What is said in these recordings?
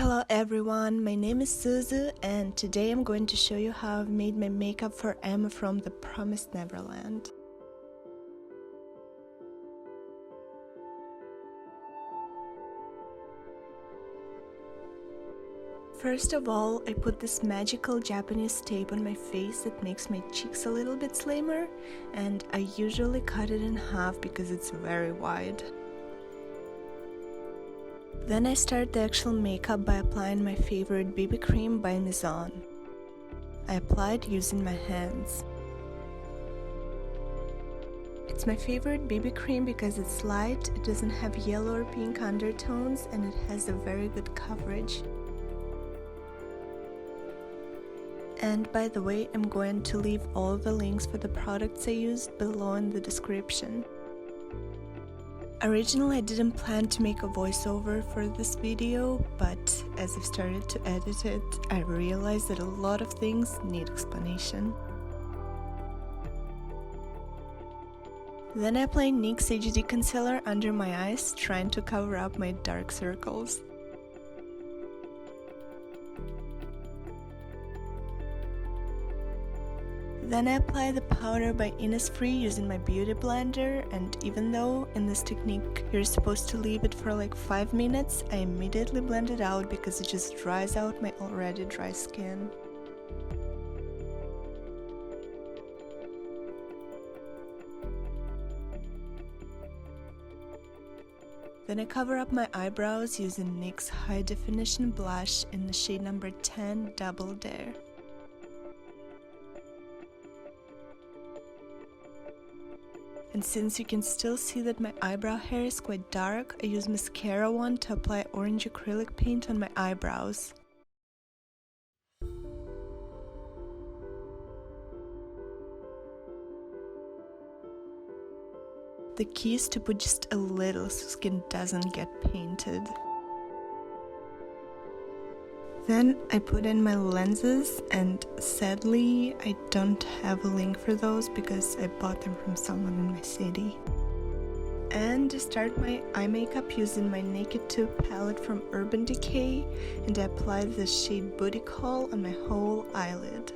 Hello everyone, my name is Suzu and today I'm going to show you how I've made my makeup for Emma from the Promised Neverland. First of all, I put this magical Japanese tape on my face that makes my cheeks a little bit slimmer, and I usually cut it in half because it's very wide. Then I start the actual makeup by applying my favorite BB cream by Maison. I apply it using my hands. It's my favorite BB cream because it's light, it doesn't have yellow or pink undertones, and it has a very good coverage. And by the way, I'm going to leave all the links for the products I used below in the description. Originally I didn't plan to make a voiceover for this video, but as I've started to edit it, I realized that a lot of things need explanation. Then I apply NYX HD concealer under my eyes, trying to cover up my dark circles. Then I apply the powder by Innisfree using my beauty blender, and even though in this technique you're supposed to leave it for like 5 minutes, I immediately blend it out because it just dries out my already dry skin. Then I cover up my eyebrows using NYX High Definition Blush in the shade number 10 Double Dare. And since you can still see that my eyebrow hair is quite dark, I use mascara wand to apply orange acrylic paint on my eyebrows. The key is to put just a little so skin doesn't get painted. Then I put in my lenses, and sadly I don't have a link for those because I bought them from someone in my city. And to start my eye makeup using my Naked 2 palette from Urban Decay, and I apply the shade Booty Call on my whole eyelid.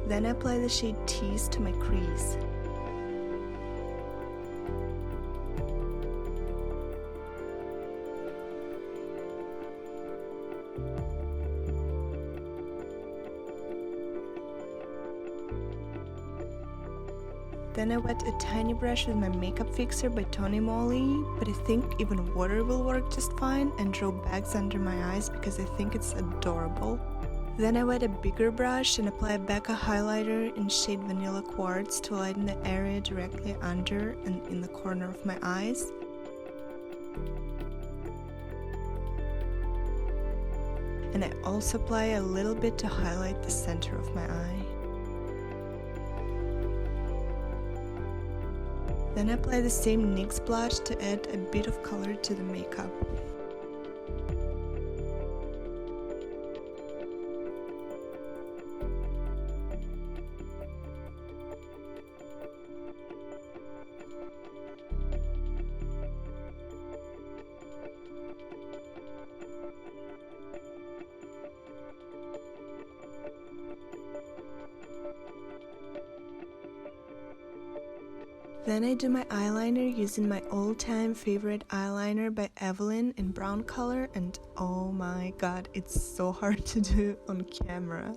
Then I apply the shade Tease to my crease. Then I wet a tiny brush with my makeup fixer by Tonymoly, but I think even water will work just fine, and draw bags under my eyes because I think it's adorable. Then I wet a bigger brush and apply a Becca highlighter in shade Vanilla Quartz to lighten the area directly under and in the corner of my eyes. And I also apply a little bit to highlight the center of my eye. Then I apply the same NYX blush to add a bit of color to the makeup. Then I do my eyeliner using my all-time favorite eyeliner by Evelyn in brown color, and oh my god, it's so hard to do on camera.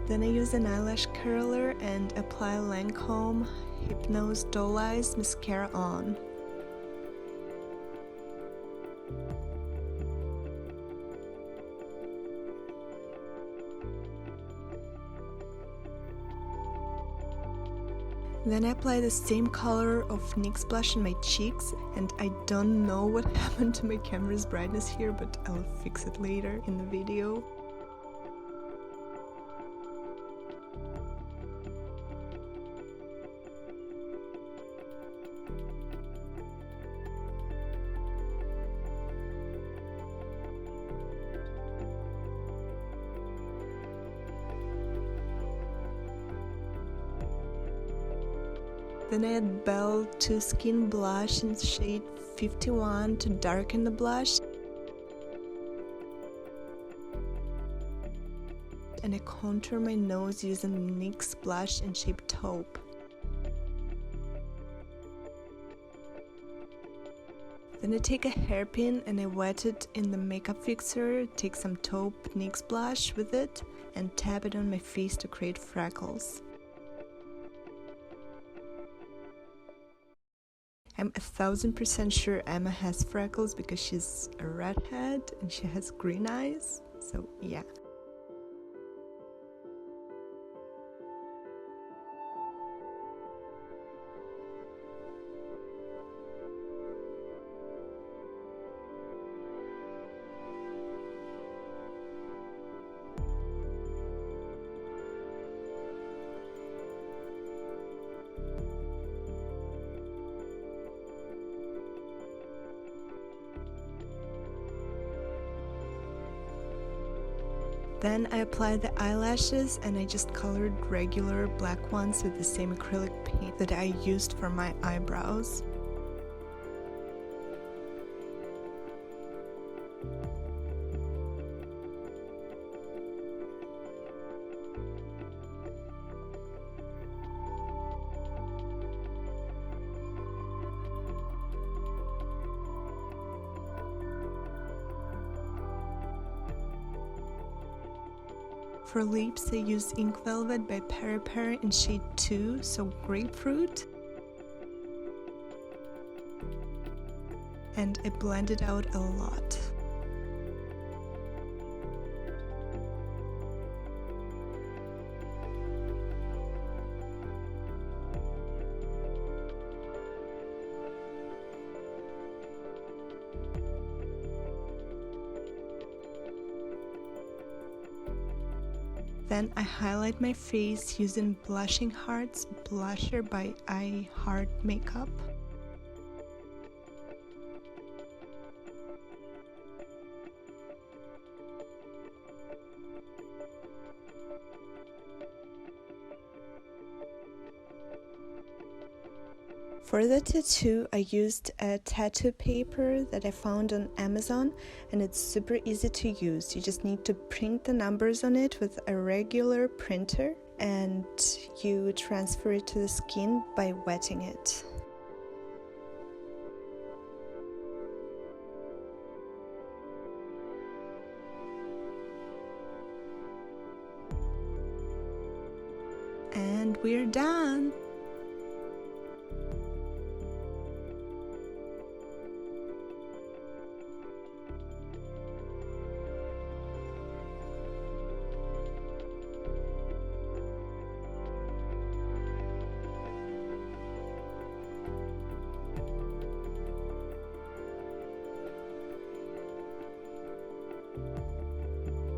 Then I use an eyelash curler and apply Lancome Hypnose Doll Eyes mascara on. Then I apply the same color of NYX blush on my cheeks, and I don't know what happened to my camera's brightness here, but I'll fix it later in the video. Then I add Belle to Skin blush in shade 51 to darken the blush. And I contour my nose using NYX blush in shade Taupe. Then I take a hairpin and I wet it in the makeup fixer, take some Taupe NYX blush with it and tap it on my face to create freckles. I'm 1000% sure Emma has freckles because she's a redhead and she has green eyes, so yeah. Then I apply the eyelashes and I just colored regular black ones with the same acrylic paint that I used for my eyebrows. For lips, I use Ink Velvet by Peri in shade 2, so grapefruit. And I blend it out a lot. Then I highlight my face using Blushing Hearts blusher by I Heart Makeup. For the tattoo, I used a tattoo paper that I found on Amazon, and it's super easy to use. You just need to print the numbers on it with a regular printer, and you transfer it to the skin by wetting it. And we're done!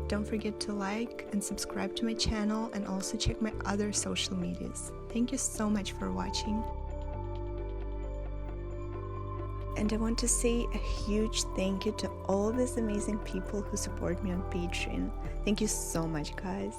Don't forget to like and subscribe to my channel and also check my other social medias. Thank you so much for watching. And I want to say a huge thank you to all these amazing people who support me on Patreon. Thank you so much, guys.